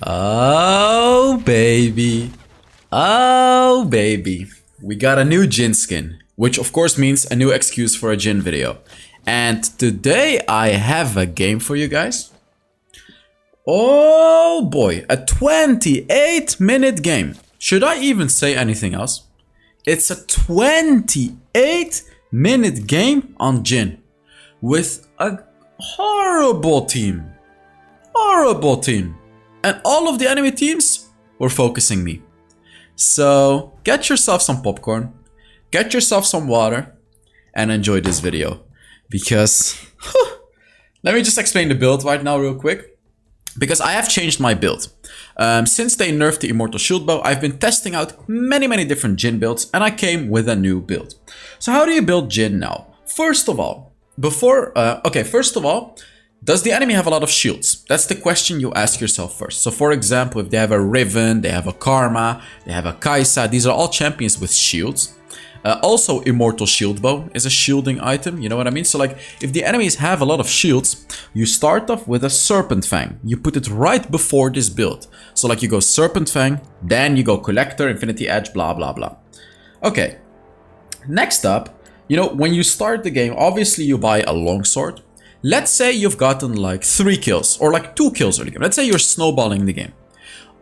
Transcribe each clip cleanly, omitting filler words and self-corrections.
Oh baby, oh baby, we got a new Jhin skin, which of course means a new excuse for a Jhin video. And today I have a game for you guys. Oh boy, a 28-minute game. Should I even say anything else? It's a 28-minute game on Jhin with a horrible team. Horrible team. And all of the enemy teams were focusing me. So get yourself some popcorn, get yourself some water, and enjoy this video. Because, let me just explain the build right now real quick. Because I have changed my build. Since they nerfed the Immortal Shield Bow, I've been testing out many different Jhin builds, and I came with a new build. So how do you build Jhin now? First of all, does the enemy have a lot of shields? That's the question you ask yourself first. So for example, if they have a Riven, they have a Karma, they have a Kai'Sa, these are all champions with shields. Also, Immortal Shield Bow is a shielding item, you know what I mean? So like, if the enemies have a lot of shields, you start off with a Serpent Fang. You put it right before this build. So like you go Serpent Fang, then you go Collector, Infinity Edge, blah blah blah. Okay, next up, you know, when you start the game, obviously you buy a longsword. Let's say you've gotten like 3 kills or like 2 kills early game. Let's say you're snowballing the game.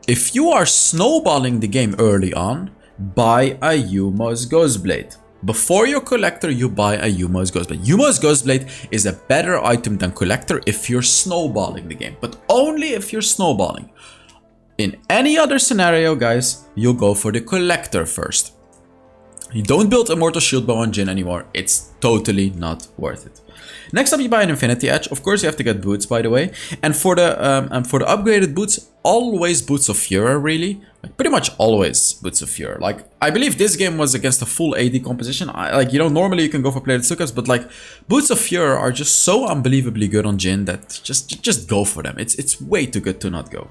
If you are snowballing the game early on, buy a Yumo's Ghostblade. Before your Collector, you buy a Yumo's Ghostblade. Yumo's Ghostblade is a better item than Collector if you're snowballing the game, but only if you're snowballing. In any other scenario, guys, you'll go for the Collector first. You don't build Immortal Shield Bow on Jhin anymore. It's totally not worth it. Next up, you buy an Infinity Edge. Of course, you have to get boots, by the way. And for the upgraded boots, always Boots of Fury, really. Like, pretty much always Boots of Fury. Like, I believe this game was against a full AD composition. Normally you can go for plated Sukas, but like, Boots of Fury are just so unbelievably good on Jhin that just go for them. It's way too good to not go.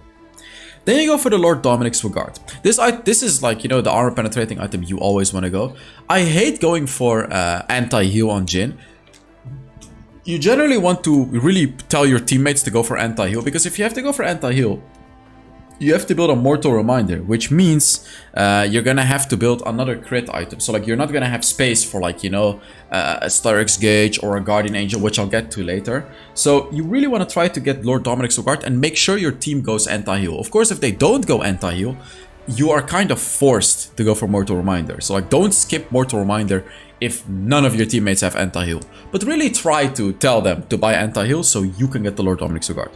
Then you go for the Lord Dominic's Regard. This is like, you know, the armor penetrating item you always want to go. I hate going for anti-heal on Jhin. You generally want to really tell your teammates to go for anti-heal, because if you have to go for anti-heal, you have to build a Mortal Reminder, which means you're gonna have to build another crit item. So like, you're not gonna have space for, like, you know, a Starix Gauge or a Guardian Angel, which I'll get to later. So you really want to try to get Lord Dominic's Regard and make sure your team goes anti-heal. Of course, if they don't go anti-heal, you are kind of forced to go for Mortal Reminder. So like, don't skip Mortal Reminder if none of your teammates have anti-heal. But really try to tell them to buy anti-heal so you can get the Lord Dominic's Regard.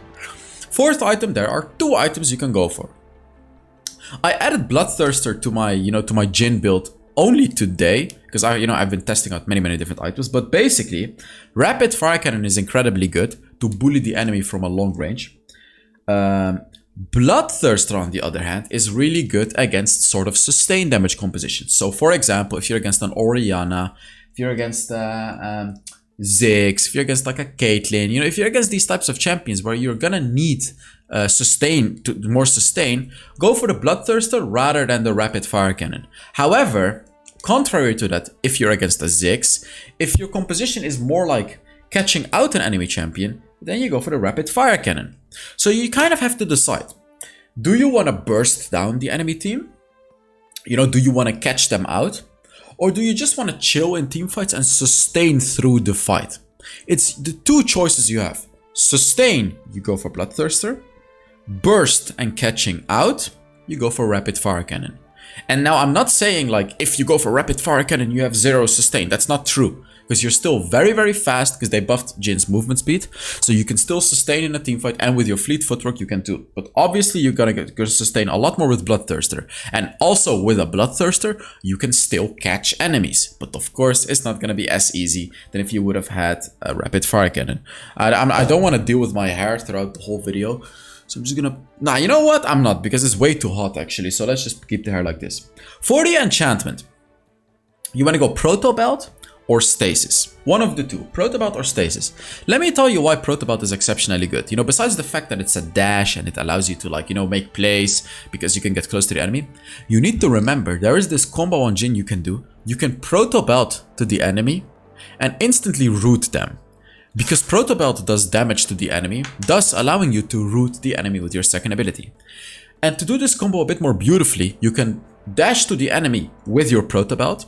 Fourth item, there are 2 items you can go for. I added Bloodthirster to my, to my Jhin build only today, because I've been testing out many different items. But basically, Rapid Fire Cannon is incredibly good to bully the enemy from a long range. Bloodthirster, on the other hand, is really good against sort of sustained damage compositions. So for example, if you're against an Orianna, if you're against Ziggs, if you're against like a Caitlyn, if you're against these types of champions where you're gonna need more sustain, go for the Bloodthirster rather than the Rapid Fire Cannon. However, contrary to that, if you're against a Ziggs, if your composition is more like catching out an enemy champion, then you go for the Rapid Fire Cannon. So you kind of have to decide. Do you want to burst down the enemy team? Do you want to catch them out? Or do you just want to chill in team fights and sustain through the fight? It's the 2 choices you have. Sustain, you go for Bloodthirster. Burst and catching out, you go for Rapid Fire Cannon. And now I'm not saying like, if you go for Rapid Fire Cannon, you have 0 sustain. That's not true. Because you're still very fast, because they buffed Jin's movement speed. So you can still sustain in a team fight, and with your fleet footwork you can too. But obviously you're gonna sustain a lot more with Bloodthirster. And also with a Bloodthirster, you can still catch enemies. But of course, it's not gonna be as easy than if you would have had a Rapid Fire Cannon. I don't want to deal with my hair throughout the whole video. So I'm just gonna... Nah, you know what? I'm not, because it's way too hot actually. So let's just keep the hair like this. For the enchantment, you want to go Proto Belt or Stasis. One of the 2, Proto Belt or Stasis. Let me tell you why Proto Belt is exceptionally good. Besides the fact that it's a dash and it allows you to, like, make plays because you can get close to the enemy, you need to remember there is this combo on Jhin you can do. You can Proto Belt to the enemy and instantly root them. Because Proto Belt does damage to the enemy, thus allowing you to root the enemy with your second ability. And to do this combo a bit more beautifully, you can dash to the enemy with your Proto Belt,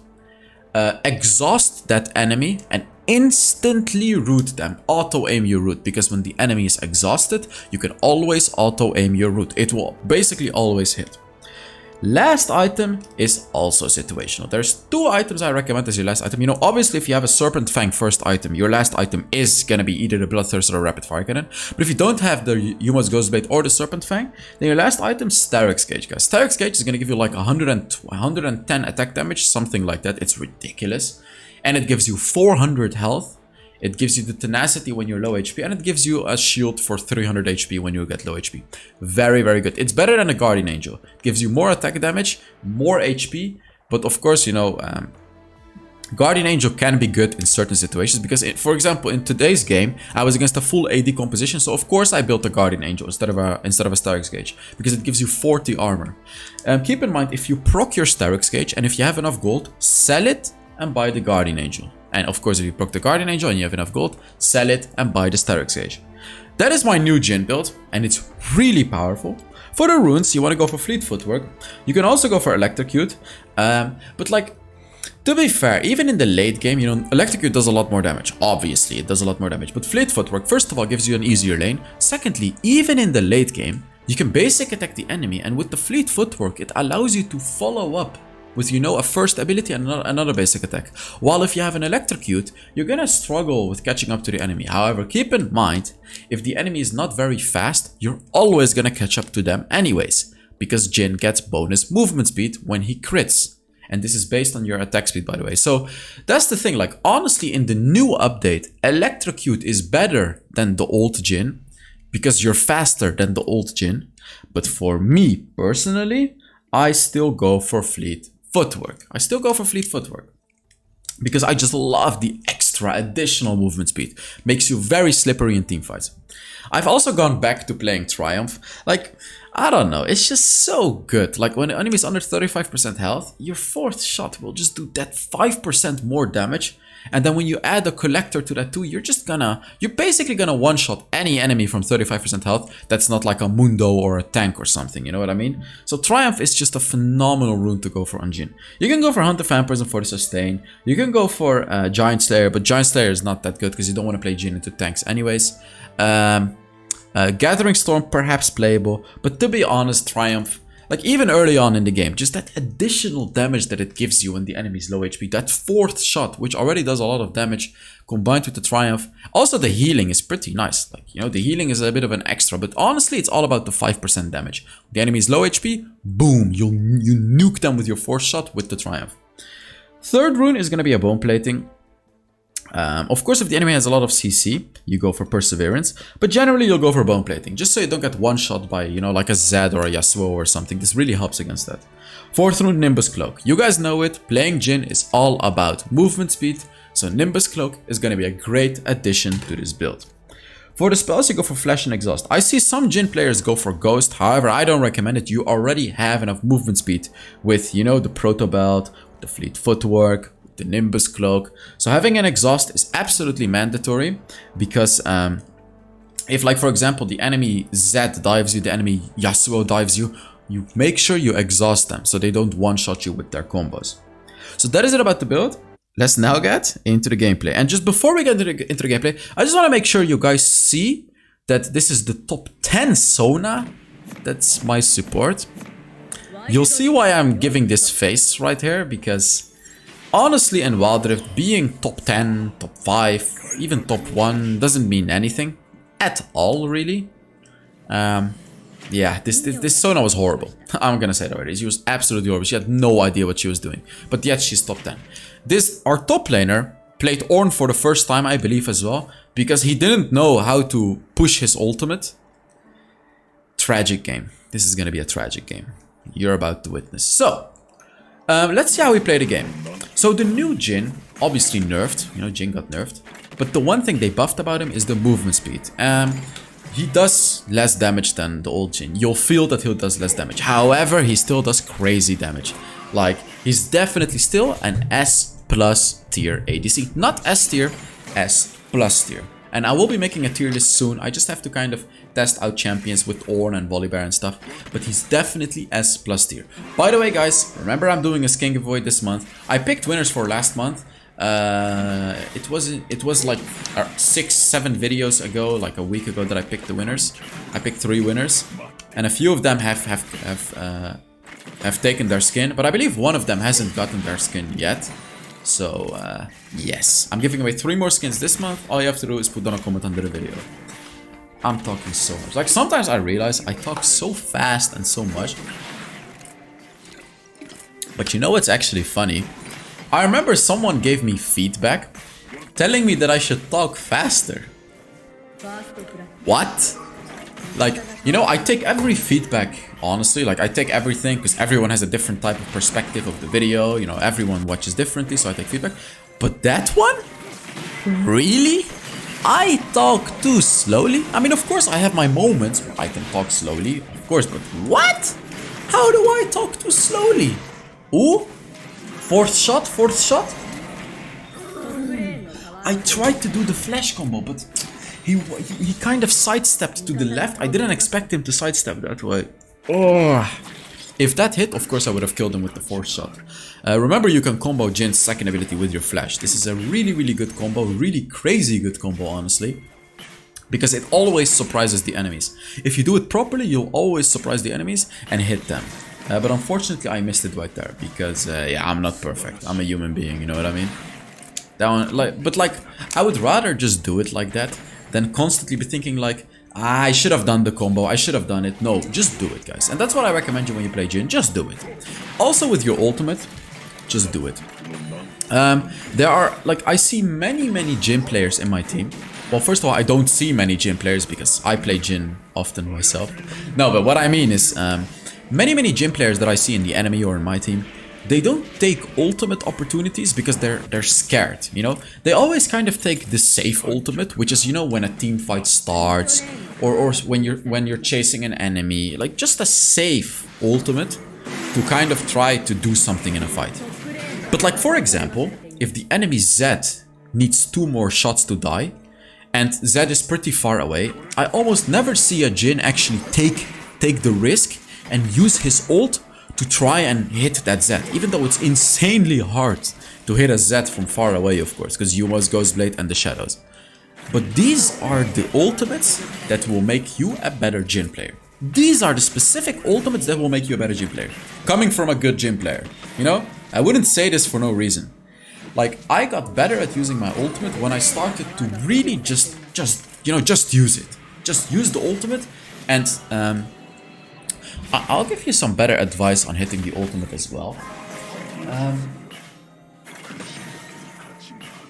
exhaust that enemy, and instantly root them. Auto-aim your root, because when the enemy is exhausted, you can always auto-aim your root. It will basically always hit. Last item is also situational. There's 2 items I recommend as your last item. You know, obviously if you have a Serpent Fang first item, your last item is gonna be either the Bloodthirster or Rapid Fire Cannon. But if you don't have the Yuma's Ghostblade or the Serpent Fang, then your last item is Sterix Gauge, guys. Sterix Gauge is gonna give you like 110 attack damage, something like that. It's ridiculous. And it gives you 400 health. It gives you the tenacity when you're low HP, and it gives you a shield for 300 HP when you get low HP. Very, very good. It's better than a Guardian Angel. It gives you more attack damage, more HP, but of course, you know, Guardian Angel can be good in certain situations because, for example, in today's game, I was against a full AD composition, so of course I built a Guardian Angel instead of a Sterix Gauge because it gives you 40 armor. Keep in mind, if you proc your Sterix Gauge and if you have enough gold, sell it and buy the Guardian Angel. And of course, if you proc the Guardian Angel and you have enough gold, sell it and buy the Sterix Gauge. That is my new Jhin build, and it's really powerful. For the runes, you want to go for Fleet Footwork. You can also go for Electrocute. But like, to be fair, even in the late game, you know, Electrocute does a lot more damage. Obviously, it does a lot more damage. But Fleet Footwork, first of all, gives you an easier lane. Secondly, even in the late game, you can basic attack the enemy. And with the Fleet Footwork, it allows you to follow up with, you know, a first ability and another basic attack. While if you have an Electrocute, you're gonna struggle with catching up to the enemy. However, keep in mind, if the enemy is not very fast, you're always gonna catch up to them anyways, because Jhin gets bonus movement speed when he crits. And this is based on your attack speed, by the way. So that's the thing, like, honestly, in the new update, Electrocute is better than the old Jhin, because you're faster than the old Jhin. But for me, personally, I still go for Fleet Footwork. I still go for Fleet Footwork because I just love the extra additional movement speed. Makes you very slippery in team fights. I've also gone back to playing Triumph. Like, I don't know, it's just so good. Like, when the enemy is under 35% health, your 4th shot will just do that 5% more damage. And then when you add a collector to that too, you're basically gonna one-shot any enemy from 35% health that's not like a Mundo or a tank or something, you know what I mean? So Triumph is just a phenomenal rune to go for on Jhin. You can go for Hunter Vampires and for the sustain. You can go for Giant Slayer, but Giant Slayer is not that good because you don't want to play Jhin into tanks anyways. Gathering Storm perhaps playable, but to be honest, Triumph, like even early on in the game, just that additional damage that it gives you when the enemy is low HP, that 4th shot, which already does a lot of damage, combined with the Triumph. Also, the healing is pretty nice. Like, you know, the healing is a bit of an extra, but honestly, it's all about the 5% damage. The enemy is low HP, boom, you nuke them with your 4th shot with the Triumph. 3rd rune is going to be a Bone Plating. Of course, if the enemy has a lot of CC, you go for Perseverance, but generally you'll go for Bone Plating, just so you don't get one shot by, you know, like a Zed or a Yasuo or something. This really helps against that. 4th rune, Nimbus Cloak. You guys know it, playing Jhin is all about movement speed, so Nimbus Cloak is going to be a great addition to this build. For the spells, you go for Flash and Exhaust. I see some Jhin players go for Ghost, however, I don't recommend it. You already have enough movement speed with, you know, the Proto Belt, the Fleet Footwork, the Nimbus Cloak. So having an exhaust is absolutely mandatory because if, like, for example, the enemy Zed dives you, the enemy Yasuo dives you, you make sure you exhaust them so they don't one-shot you with their combos. So that is it about the build. Let's now get into the gameplay. And just before we get into the gameplay, I just want to make sure you guys see that this is the top 10 Sona. That's my support. You'll see why I'm giving this face right here, because honestly, in Wild Rift, being top 10, top 5, even top 1 doesn't mean anything at all, really. Yeah, this Sona was horrible. I'm gonna say it already. She was absolutely horrible. She had no idea what she was doing, but yet she's top 10. Our top laner played Ornn for the first time, I believe, as well, because he didn't know how to push his ultimate. Tragic game. This is gonna be a tragic game. You're about to witness. So, let's see how we play the game. So the new Jhin, obviously nerfed, you know, Jhin got nerfed. But the one thing they buffed about him is the movement speed. He does less damage than the old Jhin. You'll feel that he does less damage. However, he still does crazy damage. Like, he's definitely still an S+ tier ADC. Not S tier, S+ tier. And I will be making a tier list soon. I just have to kind of test out champions with Ornn and Volibear and stuff. But he's definitely S+ tier. By the way, guys, remember I'm doing a skin giveaway this month. I picked winners for last month. It was like 6-7 videos ago, like a week ago, that I picked the winners. I picked 3 winners, and a few of them have taken their skin, but I believe one of them hasn't gotten their skin yet. So yes, I'm giving away 3 more skins this month. All you have to do is put down a comment under the video. I'm talking so much. Like, sometimes I realize I talk so fast and so much. But you know what's actually funny? I remember someone gave me feedback telling me that I should talk faster. What? Like, you know, I take every feedback, honestly. Like, I take everything because everyone has a different type of perspective of the video. You know, everyone watches differently, so I take feedback. But that one? Really? I talk too slowly? I mean, of course, I have my moments where I can talk slowly, of course, but what? How do I talk too slowly? Ooh? Fourth shot? I tried to do the flash combo, but he kind of sidestepped to the left. I didn't expect him to sidestep that way. Oh. If that hit, of course I would have killed him with the fourth shot. Remember, you can combo Jhin's second ability with your flash. This is a really, really good combo. Really crazy good combo, honestly. Because it always surprises the enemies. If you do it properly, you'll always surprise the enemies and hit them. But unfortunately, I missed it right there. Because, yeah, I'm not perfect. I'm a human being, you know what I mean? That one, like, I would rather just do it like that than constantly be thinking like, I should have done the combo, I should have done it. No, just do it, guys. And that's what I recommend you when you play Jhin. Just do it. Also with your ultimate, just do it. There are, like, I see many Jhin players in my team. Well, first of all, I don't see many Jhin players because I play Jhin often myself. No, but what I mean is, many Jhin players that I see in the enemy or in my team, they don't take ultimate opportunities because they're scared, you know? They always kind of take the safe ultimate, which is, you know, when a team fight starts or when you're chasing an enemy, like just a safe ultimate to kind of try to do something in a fight. But like, for example, if the enemy Zed needs 2 more shots to die and Zed is pretty far away, I almost never see a Jhin actually take the risk and use his ult to try and hit that Zed, even though it's insanely hard to hit a Zed from far away, of course, because you must Ghostblade and the shadows. But these are the ultimates that will make you a better Jhin player. These are the specific ultimates that will make you a better Jhin player. Coming from a good Jhin player, you know? I wouldn't say this for no reason. Like, I got better at using my ultimate when I started to really just use it. Just use the ultimate, and I'll give you some better advice on hitting the ultimate as well.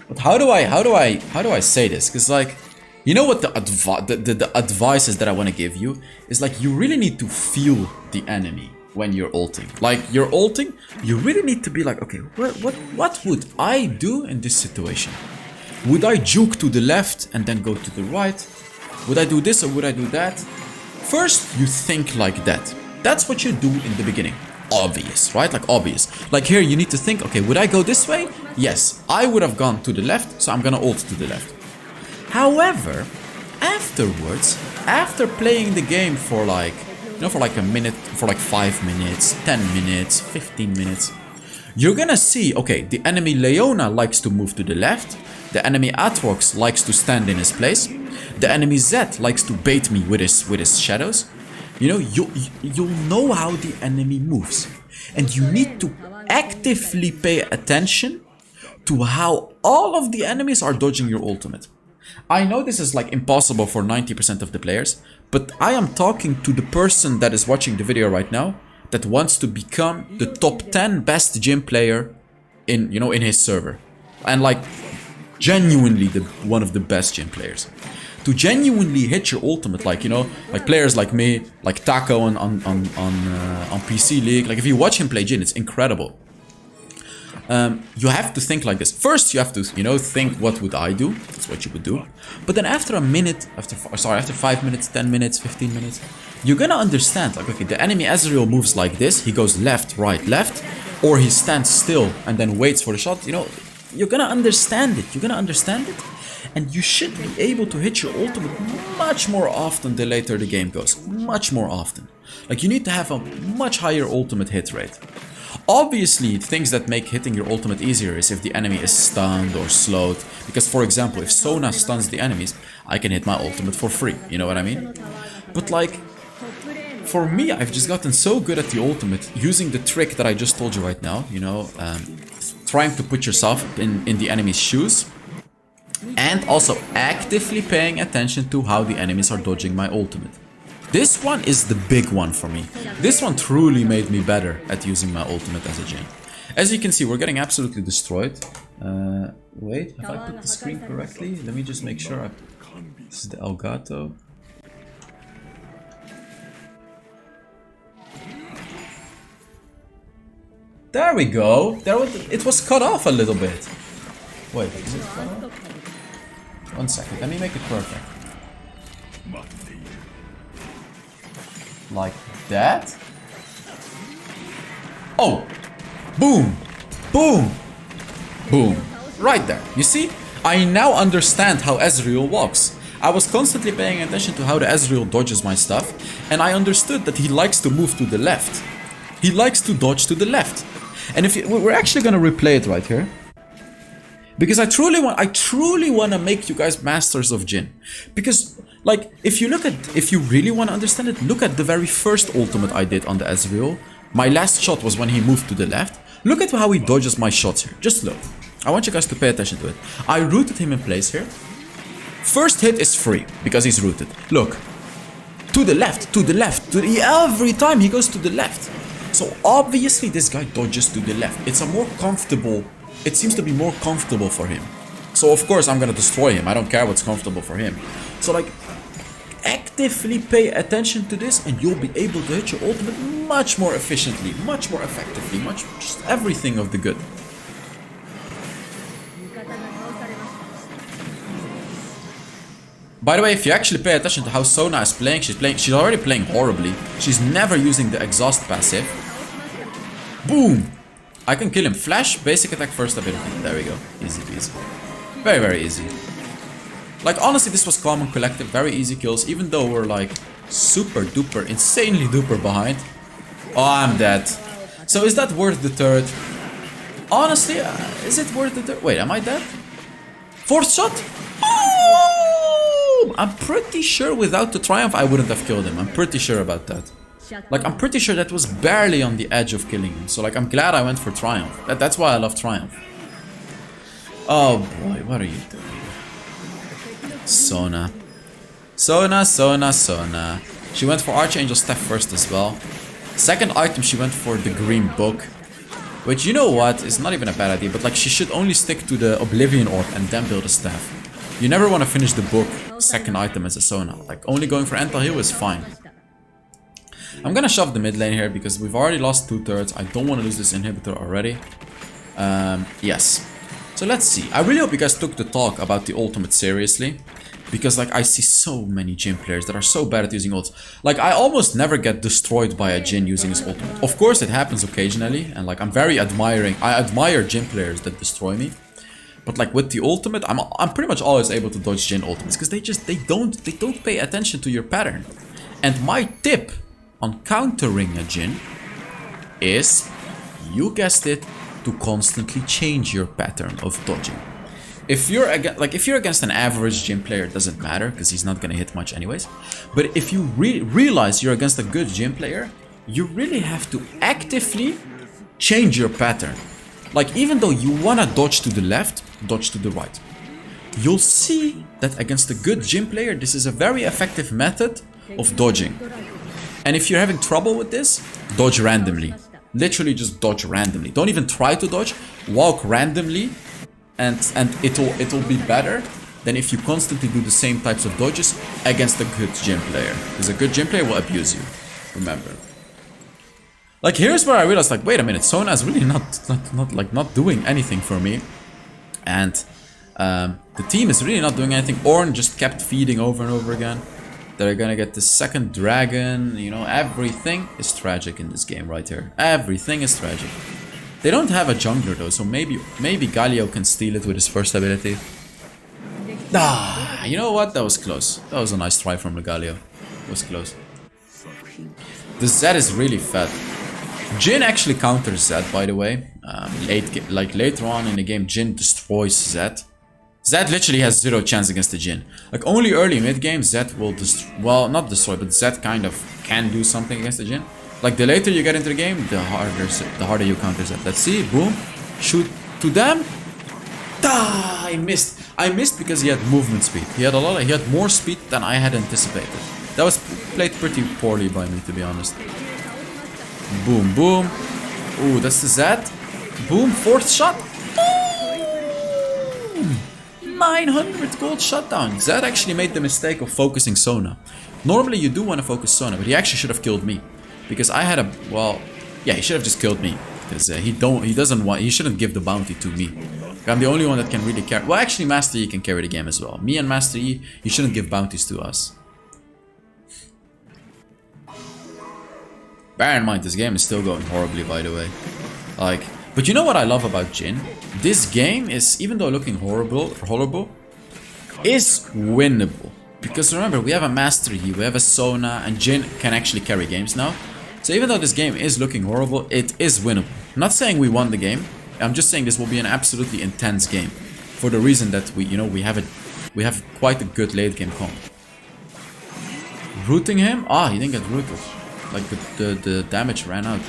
But how do I say this? Because, like, you know what the advice is that I want to give you is, like, you really need to feel the enemy when you're ulting. Like, you're ulting, you really need to be like, okay, what would I do in this situation? Would I juke to the left and then go to the right? Would I do this or would I do that? First, you think like that. That's what you do in the beginning. Obvious, right? Like, obvious. Like, here you need to think, okay, would I go this way? Yes, I would have gone to the left, so I'm gonna ult to the left. However, afterwards, after playing the game for like, you know, for like a minute, for like 5 minutes, 10 minutes, 15 minutes, you're gonna see, okay, the enemy Leona likes to move to the left, the enemy Aatrox likes to stand in his place, the enemy Zed likes to bait me with his shadows. You know, you'll know how the enemy moves. And you need to actively pay attention to how all of the enemies are dodging your ultimate. I know this is like impossible for 90% of the players, but I am talking to the person that is watching the video right now that wants to become the top 10 best Jhin player in, you know, in his server. And like, genuinely one of the best Jhin players. To genuinely hit your ultimate, like, you know, like players like me, like Taco on PC League, like if you watch him play Jhin, it's incredible. You have to think like this. First, you have to, you know, think, what would I do? That's what you would do. But then after a minute, after 5 minutes, 10 minutes, 15 minutes, you're gonna understand, like, okay, the enemy Ezreal moves like this. He goes left, right, left, or he stands still and then waits for the shot. You know, you're gonna understand it. You're gonna understand it. And you should be able to hit your ultimate much more often the later the game goes. Much more often. Like, you need to have a much higher ultimate hit rate. Obviously, things that make hitting your ultimate easier is if the enemy is stunned or slowed. Because, for example, if Sona stuns the enemies, I can hit my ultimate for free. You know what I mean? But like, for me, I've just gotten so good at the ultimate, using the trick that I just told you right now, you know, trying to put yourself in the enemy's shoes, and also actively paying attention to how the enemies are dodging my ultimate. This one is the big one for me. This one truly made me better at using my ultimate as a Jhin. As you can see, we're getting absolutely destroyed. Wait, have I put the screen correctly? Let me just make sure. This is the Elgato. There we go. It was cut off a little bit. Wait, is it cut off? 1 second, let me make it perfect. Like that? Oh! Boom! Boom! Boom! Right there. You see? I now understand how Ezreal walks. I was constantly paying attention to how the Ezreal dodges my stuff, and I understood that he likes to move to the left. He likes to dodge to the left. And if we're actually gonna replay it right here, because I truly want to make you guys masters of Jhin. Because, like, if you really want to understand it, look at the very first ultimate I did on the Ezreal. My last shot was when he moved to the left. Look at how he dodges my shots here. Just look. I want you guys to pay attention to it. I rooted him in place here. First hit is free because he's rooted. Look. To the left, to the left. Every time he goes to the left. So obviously this guy dodges to the left. It's a more comfortable... It seems to be more comfortable for him. So of course I'm gonna destroy him. I don't care what's comfortable for him. So like, actively pay attention to this and you'll be able to hit your ultimate much more efficiently, much more effectively, just everything of the good. By the way, if you actually pay attention to how Sona is playing, she's already playing horribly. She's never using the exhaust passive. Boom! I can kill him. Flash, basic attack, first ability. There we go. Easy peasy. Very, very easy. Like, honestly, this was calm and collected. Very easy kills, even though we're like super duper, insanely duper behind. Oh, I'm dead. So is that worth the third? Honestly, is it worth the third? Wait, am I dead? Fourth shot? Oh! I'm pretty sure without the Triumph I wouldn't have killed him. I'm pretty sure about that. Like, I'm pretty sure that was barely on the edge of killing him. So, like, I'm glad I went for Triumph. That's why I love Triumph. Oh, boy. What are you doing? Sona. Sona. She went for Archangel Staff first as well. Second item, she went for the Green Book. Which, you know what? Is not even a bad idea. But, like, she should only stick to the Oblivion Orb and then build a Staff. You never want to finish the book second item as a Sona. Like, only going for Anti Heal is fine. I'm gonna shove the mid lane here because we've already lost 2/3. I don't want to lose this inhibitor already. Yes. So let's see. I really hope you guys took the talk about the ultimate seriously. Because like I see so many Jhin players that are so bad at using ults. Like I almost never get destroyed by a Jhin using his ultimate. Of course it happens occasionally. And like I'm very admiring. I admire Jhin players that destroy me. But like with the ultimate, I'm pretty much always able to dodge Jhin ultimates. Because they don't pay attention to your pattern. And my tip on countering a Jhin is, you guessed it, to constantly change your pattern of dodging. If you're against an average Jhin player, it doesn't matter because he's not gonna hit much anyways. But if you realize you're against a good Jhin player, you really have to actively change your pattern. Like even though you wanna dodge to the left, dodge to the right. You'll see that against a good Jhin player, this is a very effective method of dodging. And if you're having trouble with this, dodge randomly. Literally just dodge randomly. Don't even try to dodge. Walk randomly and it'll be better than if you constantly do the same types of dodges against a good Jhin player. Because a good Jhin player will abuse you. Remember. Like here's where I realized like, wait a minute, Sona is really not doing anything for me. And the team is really not doing anything. Ornn just kept feeding over and over again. They're gonna get the second dragon, you know, everything is tragic in this game right here. Everything is tragic. They don't have a jungler though, so maybe Galio can steal it with his first ability. Ah, you know what? That was close. That was a nice try from Regalio. It was close. The Zed is really fat. Jhin actually counters Zed, by the way. Later on in the game, Jhin destroys Zed. Zed literally has zero chance against the Jhin. Like only early mid game, Zed will well, not destroy, but Zed kind of can do something against the Jhin. Like the later you get into the game, the harder you counter Zed. Let's see, boom, shoot to them. Ah, I missed. I missed because he had movement speed. He had more speed than I had anticipated. That was played pretty poorly by me, to be honest. Boom, boom. Ooh, that's the Zed. Boom, fourth shot. Boom. 900 gold shutdown. Zed actually made the mistake of focusing Sona. Normally you do want to focus Sona, but he actually should have killed me. Because I had a, well, yeah, he should have just killed me. Because he shouldn't give the bounty to me. I'm the only one that can really carry. Well, actually, Master Yi can carry the game as well. Me and Master Yi, he shouldn't give bounties to us. Bear in mind, this game is still going horribly, by the way. Like, but you know what I love about Jhin? This game is, even though looking horrible, is winnable. Because remember, we have a Master Yi, we have a Sona, and Jhin can actually carry games now. So even though this game is looking horrible, it is winnable. I'm not saying we won the game. I'm just saying this will be an absolutely intense game, for the reason that we have quite a good late game comp. Rooting him? Ah, he didn't get rooted. Like the damage ran out.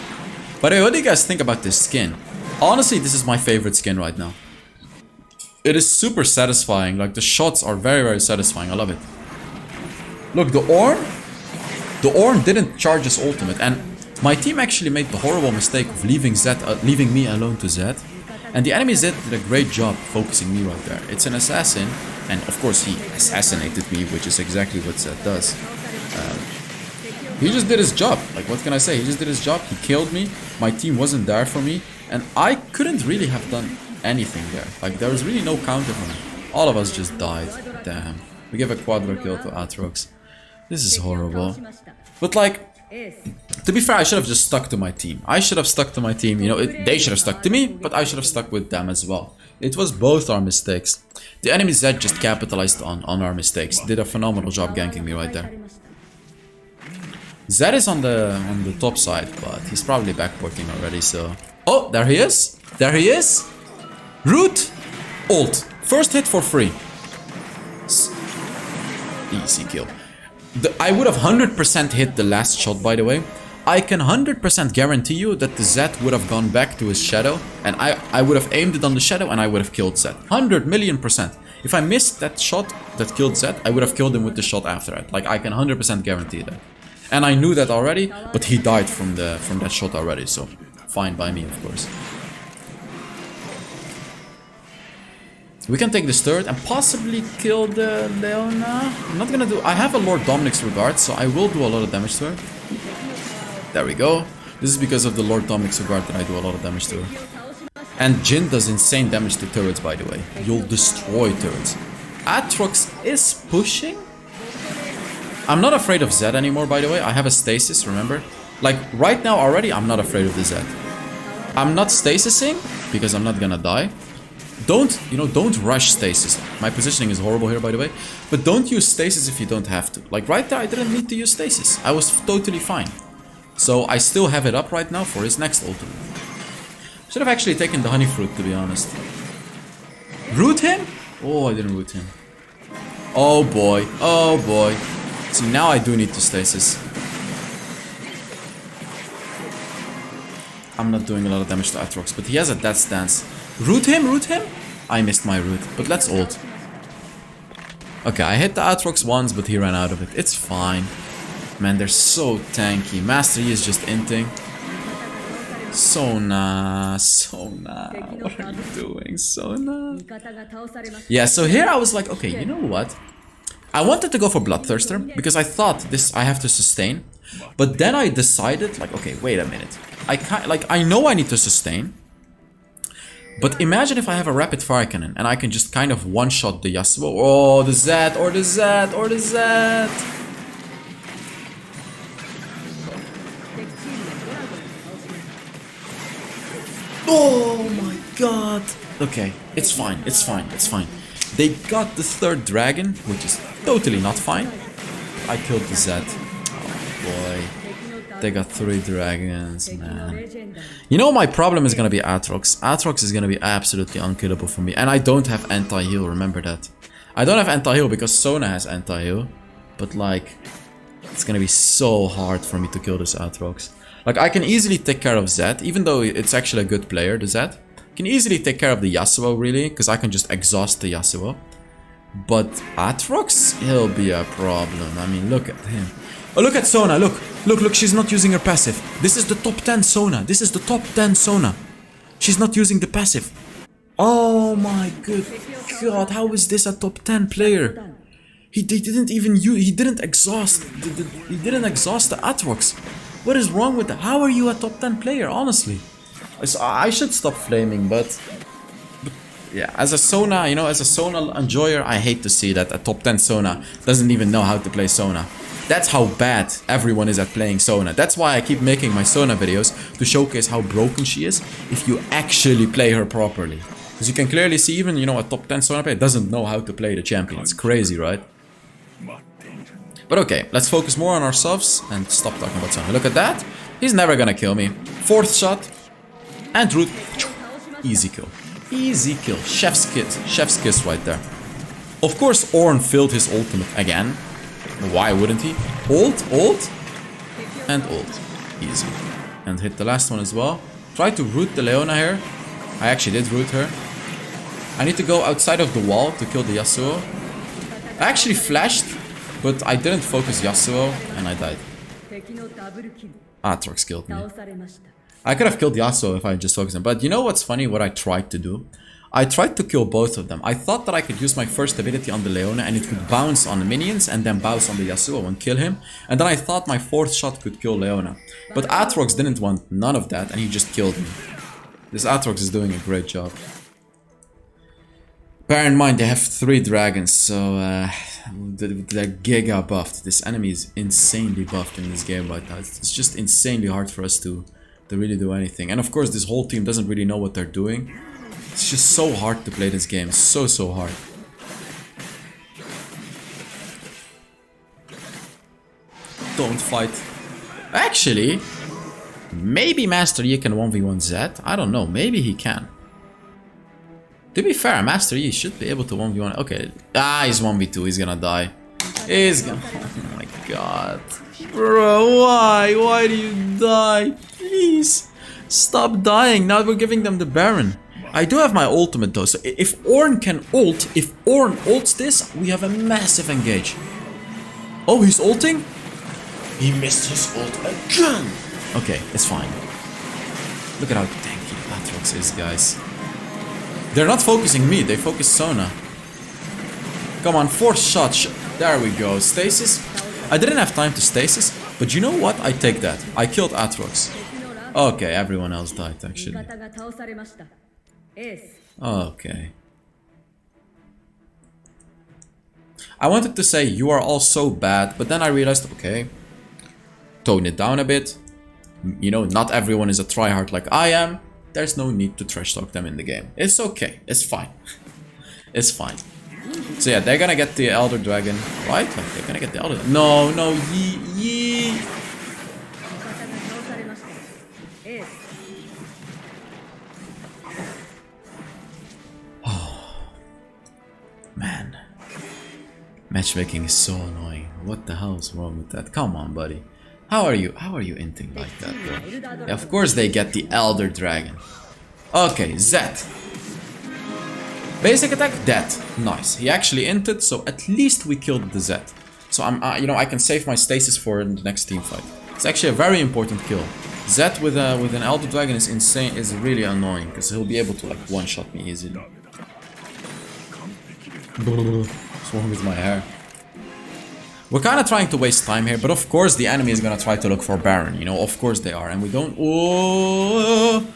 But what do you guys think about this skin? Honestly, this is my favorite skin right now. It is super satisfying. Like the shots are very, very satisfying. I love it. Look, the Ornn didn't charge his ultimate, and my team actually made the horrible mistake of leaving me alone to Zed. And the enemy Zed did a great job focusing me right there. It's an assassin, and of course he assassinated me, which is exactly what Zed does. He just did his job. Like, what can I say? He just did his job. He killed me. My team wasn't there for me, and I couldn't really have done anything there. Like, there was really no counter for me. All of us just died. Damn. We gave a quadra kill to Aatrox. This is horrible. But like, to be fair, I should have just stuck to my team. I should have stuck to my team. You know, they should have stuck to me, but I should have stuck with them as well. It was both our mistakes. The enemy Zed just capitalized on our mistakes. Did a phenomenal job ganking me right there. Zed is on the top side, but he's probably backporting already, so... Oh, there he is! There he is! Root! Ult. First hit for free. Easy kill. I would have 100% hit the last shot, by the way. I can 100% guarantee you that the Zed would have gone back to his shadow, and I would have aimed it on the shadow and I would have killed Zed. 100,000,000%. If I missed that shot that killed Zed, I would have killed him with the shot after that. Like, I can 100% guarantee that. And I knew that already, but he died from that shot already, so fine by me, of course. We can take this turret and possibly kill the Leona. I'm not gonna do... I have a Lord Dominic's regard, so I will do a lot of damage to her. There we go. This is because of the Lord Dominic's regard that I do a lot of damage to her. And Jhin does insane damage to turrets, by the way. You'll destroy turrets. Aatrox is pushing. I'm not afraid of Zed anymore, by the way. I have a stasis, remember? Like, right now already, I'm not afraid of the Zed. I'm not stasising, because I'm not gonna die. Don't rush stasis. My positioning is horrible here, by the way. But don't use stasis if you don't have to. Like, right there, I didn't need to use stasis. I was totally fine. So, I still have it up right now for his next ultimate. Should have actually taken the honey fruit, to be honest. Root him? Oh, I didn't root him. Oh, boy. Oh, boy. See, now I do need to stasis. I'm not doing a lot of damage to Aatrox, but he has a death stance. Root him, root him? I missed my root, but let's ult. Okay, I hit the Aatrox once, but he ran out of it. It's fine. Man, they're so tanky. Master Yi is just inting. Sona, what are you doing, Sona? Yeah, so here I was like, okay, you know what? I wanted to go for Bloodthirster because I thought this I have to sustain, but then I decided like, okay, wait a minute. I know I need to sustain, but imagine if I have a rapid fire cannon and I can just kind of one-shot the Yasuo. Oh, the Zed, or the Zed, or the Zed. Oh my god. Okay, it's fine, it's fine, it's fine. They got the third dragon, which is totally not fine. I killed the Zed. Oh boy. They got 3 dragons, man. You know my problem is gonna be Aatrox. Aatrox is gonna be absolutely unkillable for me. And I don't have anti-heal, remember that. I don't have anti-heal because Sona has anti-heal. But like, it's gonna be so hard for me to kill this Aatrox. Like, I can easily take care of Zed, even though it's actually a good player, the Zed. Can easily take care of the Yasuo, really, because I can just exhaust the Yasuo. But Aatrox, he'll be a problem. I mean, look at him. Oh, look at Sona, look. Look, she's not using her passive. This is the top 10 Sona. This is the top 10 Sona. She's not using the passive. Oh my good god, how is this a top 10 player? He didn't even use, he didn't exhaust the Aatrox. What is wrong with that? How are you a top 10 player, honestly? I should stop flaming, but yeah, as a Sona, you know, as a Sona enjoyer, I hate to see that a top 10 Sona doesn't even know how to play Sona. That's how bad everyone is at playing Sona. That's why I keep making my Sona videos, to showcase how broken she is if you actually play her properly. Because you can clearly see even, you know, a top 10 Sona player doesn't know how to play the champion. It's crazy, right? But okay, let's focus more on ourselves and stop talking about Sona. Look at that. He's never gonna kill me. 4th shot. And root. Easy kill. Easy kill. Chef's kiss. Chef's kiss right there. Of course, Ornn filled his ultimate again. Why wouldn't he? Ult, and ult. Easy. And hit the last one as well. Try to root the Leona here. I actually did root her. I need to go outside of the wall to kill the Yasuo. I actually flashed, but I didn't focus Yasuo, and I died. Aatrox killed me. I could have killed Yasuo if I just focused him. But you know what's funny? What I tried to do? I tried to kill both of them. I thought that I could use my first ability on the Leona and it would bounce on the minions and then bounce on the Yasuo and kill him. And then I thought my 4th shot could kill Leona. But Aatrox didn't want none of that and he just killed me. This Aatrox is doing a great job. Bear in mind they have 3 dragons, so they're giga buffed. This enemy is insanely buffed in this game right now. It's just insanely hard for us to really do anything. And of course this whole team doesn't really know what they're doing. It's just so hard to play this game. So hard. Don't fight. Actually, maybe Master Yi can 1v1 Zed. I don't know. Maybe he can. To be fair, Master Yi should be able to 1v1. Okay. Ah, he's 1v2. He's gonna die. He's gonna... Oh my god. Bro, why? Why do you die? Please. Stop dying. Now we're giving them the Baron. I do have my ultimate though, so if Ornn can ult, if Ornn ults this, we have a massive engage. Oh, he's ulting? He missed his ult again! Okay, it's fine. Look at how tanky Aatrox is, guys. They're not focusing me, they focus Sona. Come on, 4th shot. There we go. Stasis. I didn't have time to stasis, but you know what? I take that. I killed Aatrox. Okay, everyone else died actually. Okay. I wanted to say you are all so bad, but then I realized, okay, tone it down a bit. You know, not everyone is a tryhard like I am. There's no need to trash talk them in the game. It's okay. It's fine. It's fine. So yeah, they're gonna get the Elder Dragon, right? Like, they're gonna get the Elder... No, Yi. Man, matchmaking is so annoying. What the hell is wrong with that? Come on, buddy. How are you inting like that, bro? Yeah, of course they get the Elder Dragon. Okay, Zed. Basic attack, dead. Nice. He actually inted, so at least we killed the Zed. So I'm, you know, I can save my stasis for the next team fight. It's actually a very important kill. Zed with an Elder Dragon is insane. Is really annoying because he'll be able to like one-shot me easily. What's wrong with my hair? We're kind of trying to waste time here, but of course the enemy is gonna try to look for Baron, you know, of course they are, and we don't... Oh!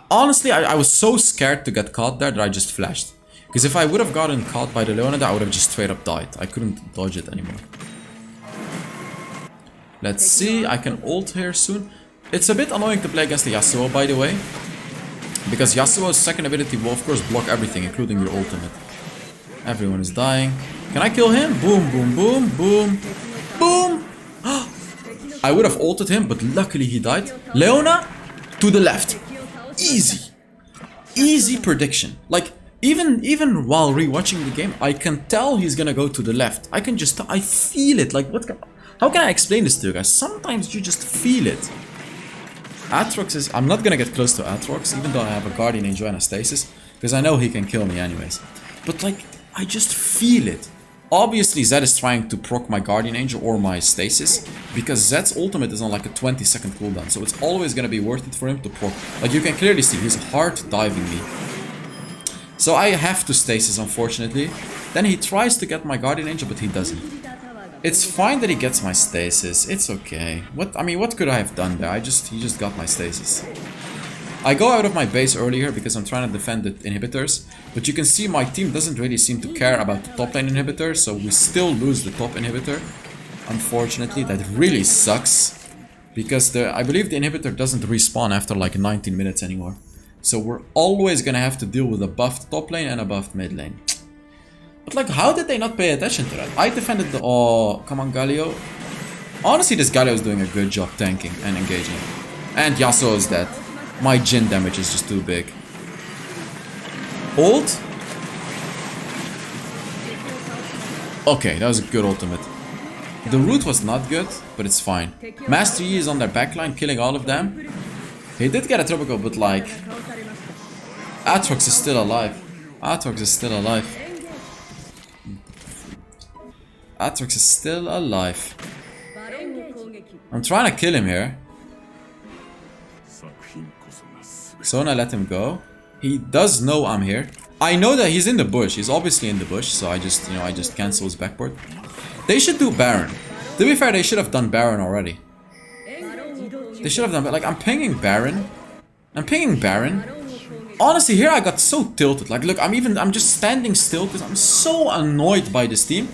Honestly, I was so scared to get caught there that I just flashed. Because if I would have gotten caught by the Leonida, I would have just straight up died. I couldn't dodge it anymore. Let's see, I can ult here soon. It's a bit annoying to play against the Yasuo, by the way. Because Yasuo's second ability will of course block everything, including your ultimate. Everyone is dying. Can I kill him? Boom, boom, boom, boom, boom. I would have ulted him, but luckily he died. Leona to the left. Easy. Easy prediction. Like, even while rewatching the game, I can tell he's gonna go to the left. I feel it. Like, how can I explain this to you guys? Sometimes you just feel it. Aatrox is... I'm not gonna get close to Aatrox, even though I have a Guardian Angel and a Stasis, because I know he can kill me anyways. But like, I just feel it. Obviously, Zed is trying to proc my Guardian Angel or my Stasis, because Zed's ultimate is on like a 20-second cooldown, so it's always gonna be worth it for him to proc. Like, you can clearly see, he's hard diving me. So I have to Stasis, unfortunately. Then he tries to get my Guardian Angel, but he doesn't. It's fine that he gets my Stasis. It's okay. What could I have done there? He just got my Stasis. I go out of my base earlier because I'm trying to defend the inhibitors. But you can see my team doesn't really seem to care about the top lane inhibitor. So we still lose the top inhibitor. Unfortunately, that really sucks. Because I believe the inhibitor doesn't respawn after like 19 minutes anymore. So we're always gonna have to deal with a buffed top lane and a buffed mid lane. But like, how did they not pay attention to that? I defended the... Oh, come on, Galio. Honestly, this Galio is doing a good job tanking and engaging. And Yasuo is dead. My Jhin damage is just too big. Ult? Okay, that was a good ultimate. The root was not good, but it's fine. Master Yi is on their backline, killing all of them. He did get a tropical, but like... Aatrox is still alive. Aatrox is still alive. Aatrox is still alive. I'm trying to kill him here. Sona let him go. He does know I'm here. I know that he's in the bush. He's obviously in the bush, so I just cancel his backboard. They should do Baron. To be fair, they should have done Baron already. They should have done, but like, I'm pinging Baron. I'm pinging Baron. Honestly, here I got so tilted. Like, look, I'm just standing still because I'm so annoyed by this team.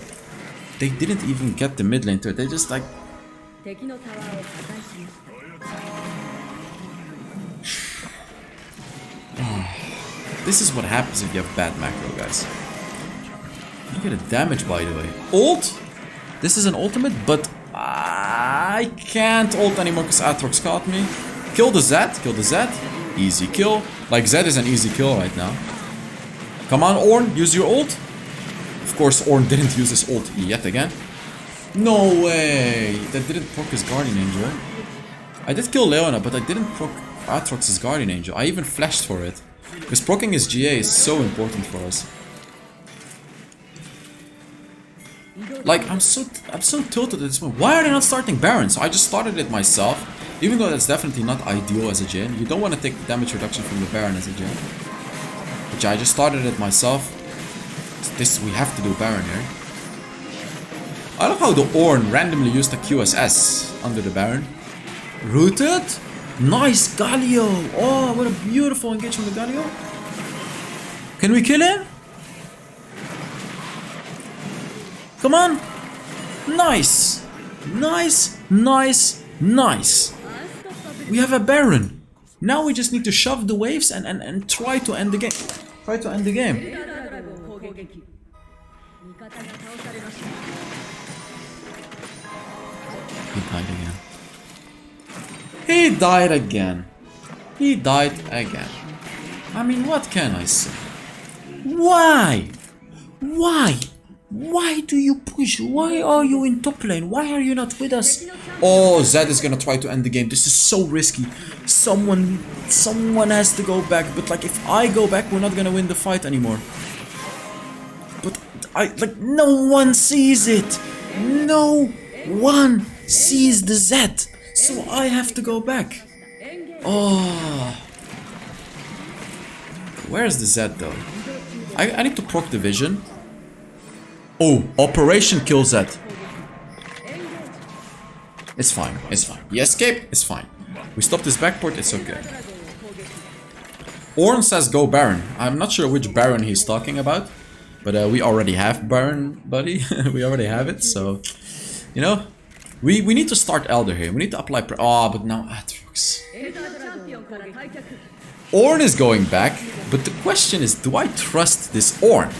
They didn't even get the mid lane to it. They just like... This is what happens if you have bad macro, guys. Look at the damage, by the way. Ult? This is an ultimate, but I can't ult anymore because Aatrox caught me. Kill the Zed. Kill the Zed. Easy kill. Like, Zed is an easy kill right now. Come on, Ornn. Use your ult. Of course, Ornn didn't use his ult yet again. No way! That didn't proc his Guardian Angel. I did kill Leona, but I didn't proc Aatrox's Guardian Angel. I even flashed for it. Because proccing his GA is so important for us. Like, I'm so tilted at this point. Why are they not starting Baron? So I just started it myself. Even though that's definitely not ideal as a Jhin. You don't want to take the damage reduction from the Baron as a Jhin. But yeah, I just started it myself. We have to do Baron here. I love how the Ornn randomly used a QSS under the Baron. Rooted? Nice Galio! Oh, what a beautiful engagement with Galio. Can we kill him? Come on! Nice! Nice, nice, nice! We have a Baron. Now we just need to shove the waves and try to end the game. Try to end the game. He died again. He died again. He died again. I mean, what can I say? Why? Why? Why do you push? Why are you in top lane? Why are you not with us? Oh, Zed is gonna try to end the game. This is so risky. Someone has to go back. But like, if I go back, we're not gonna win the fight anymore. But no one sees it. No one sees the Zed. So I have to go back. Oh. Where's the Zed though? I need to proc the vision. Oh, Operation Kill Zed. It's fine, it's fine. We escape, it's fine. We stopped his backport, it's okay. Ornn says go Baron. I'm not sure which Baron he's talking about. But we already have Baron, buddy. We already have it, so... You know, we need to start Elder here. We need to apply... but now Aatrox. Ornn is going back, but the question is, do I trust this Ornn?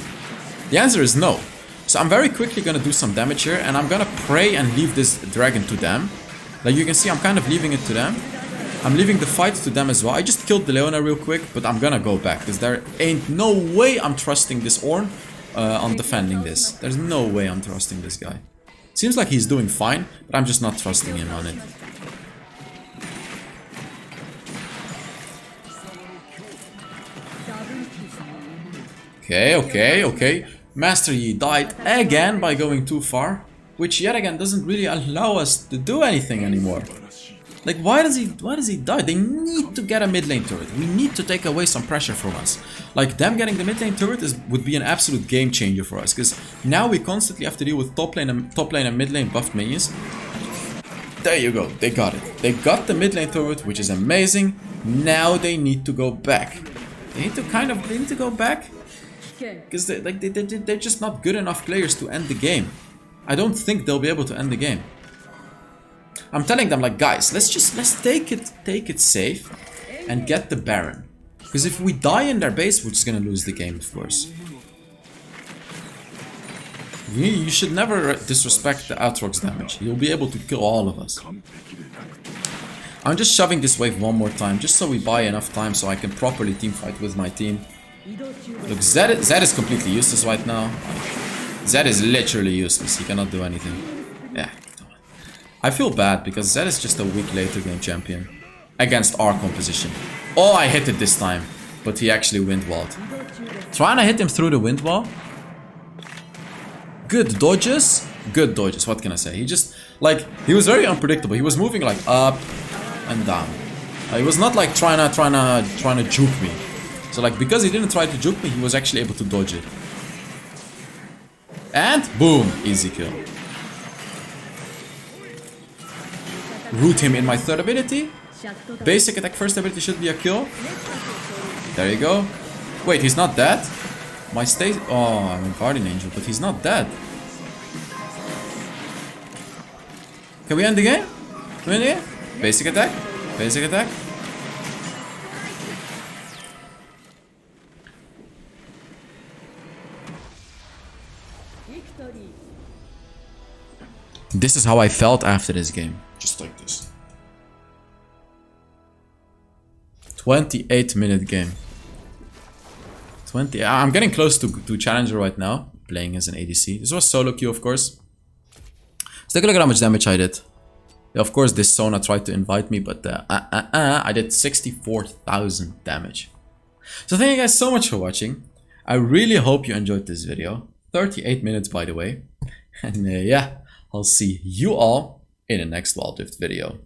The answer is no. So I'm very quickly gonna do some damage here, and I'm gonna pray and leave this dragon to them. Like you can see, I'm kind of leaving it to them. I'm leaving the fight to them as well. I just killed the Leona real quick, but I'm gonna go back because there ain't no way I'm trusting this Ornn on defending this. There's no way I'm trusting this guy. Seems like he's doing fine, but I'm just not trusting him on it. Okay. Master Yi died again by going too far, which yet again doesn't really allow us to do anything anymore. Like, why does he die? They need to get a mid lane turret. We need to take away some pressure from us. Like, them getting the mid lane turret would be an absolute game changer for us, because now we constantly have to deal with top lane and mid lane buffed minions. There you go, they got it. They got the mid lane turret, which is amazing. Now they need to go back. They need to go back, because they're just not good enough players to end the game. I don't think they'll be able to end the game. I'm telling them, like, guys, let's take it safe and get the Baron. Because if we die in their base, we're just gonna lose the game, of course. You should never disrespect the Aatrox damage. You'll be able to kill all of us. I'm just shoving this wave one more time, just so we buy enough time so I can properly teamfight with my team. Look, Zed is completely useless right now. Zed is literally useless. He cannot do anything. Yeah. I feel bad because Zed is just a weak later game champion against our composition. Oh, I hit it this time, but he actually wind walled. Trying to hit him through the wind wall. Good dodges. Good dodges. What can I say? He just, like, he was very unpredictable. He was moving like up and down. He was not like trying to juke me. So like, because he didn't try to juke me, he was actually able to dodge it. And boom, easy kill. Root him in my third ability. Basic attack first ability should be a kill. There you go. Wait, he's not dead? My state. Oh, I'm a guardian angel, but he's not dead. Can we end the game? Can we end the game? Basic attack. Basic attack. This is how I felt after this game. Just like this. 28-minute game. I'm getting close to Challenger right now. Playing as an ADC. This was solo queue, of course. Let's take a look at how much damage I did. Yeah, of course, this Sona tried to invite me, but I did 64,000 damage. So thank you guys so much for watching. I really hope you enjoyed this video. 38 minutes, by the way. And yeah, I'll see you all in the next Wild Rift video.